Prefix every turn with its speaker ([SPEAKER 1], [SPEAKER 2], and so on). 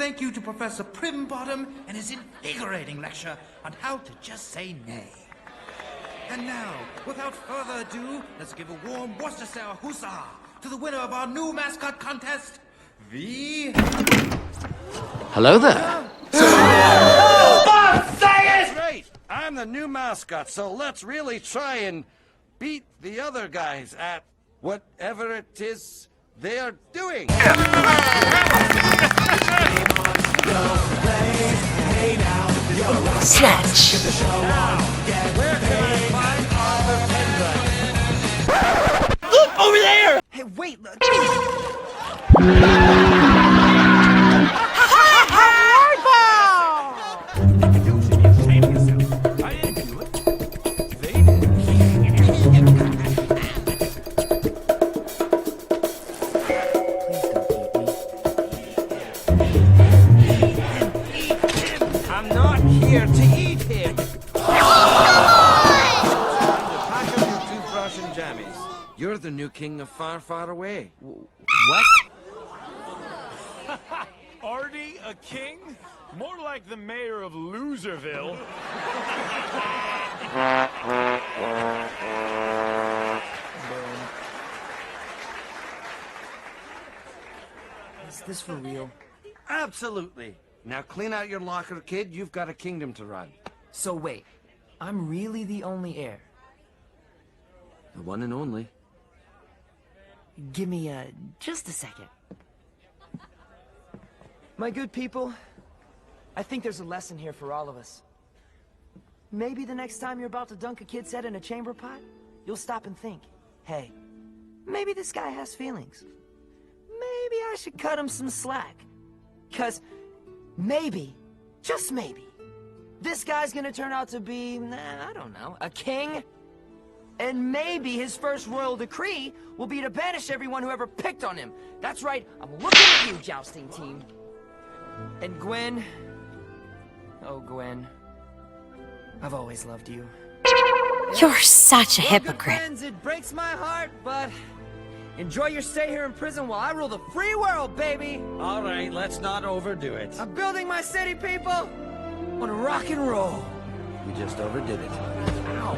[SPEAKER 1] thank you to Professor Primbottom and his invigorating lecture on how to just say nay. And now, without further ado, let's give a warm Worcestershire huzzah to the winner of our new mascot contest, the...
[SPEAKER 2] Hello there.
[SPEAKER 3] Great! I'm the new mascot, so let's really try and beat the other guys at whatever it is they're doing.
[SPEAKER 2] Snatch.
[SPEAKER 3] Where can I find Arthur Pendragon?
[SPEAKER 2] Look over there.
[SPEAKER 4] Hey, wait! Look.
[SPEAKER 3] I'm not here to eat him. Pack up your toothbrush and jammies. You're the new king of Far, Far Away.
[SPEAKER 2] What?
[SPEAKER 5] Artie, a king? More like the mayor of Loserville.
[SPEAKER 4] Is this for real?
[SPEAKER 3] Absolutely. Now clean out your locker, kid. You've got a kingdom to run.
[SPEAKER 4] So wait, I'm really the only heir?
[SPEAKER 3] The one and only.
[SPEAKER 4] Give me, just a second. My good people, I think there's a lesson here for all of us. Maybe the next time you're about to dunk a kid's head in a chamber pot, you'll stop and think, hey, maybe this guy has feelings. Maybe I should cut him some slack. 'Cause maybe, just maybe, this guy's gonna turn out to be, I don't know, a king? And maybe his first royal decree will be to banish everyone who ever picked on him. That's right, I'm looking at you, jousting team. And Gwen, oh Gwen, I've always loved you.
[SPEAKER 6] You're such a
[SPEAKER 4] Well, good
[SPEAKER 6] hypocrite.
[SPEAKER 4] friends, it breaks my heart, but enjoy your stay here in prison while I rule the free world, baby.
[SPEAKER 3] All right, let's not overdo it.
[SPEAKER 4] I'm building my city, people. On rock and roll.
[SPEAKER 3] We just overdid it.
[SPEAKER 4] Ow.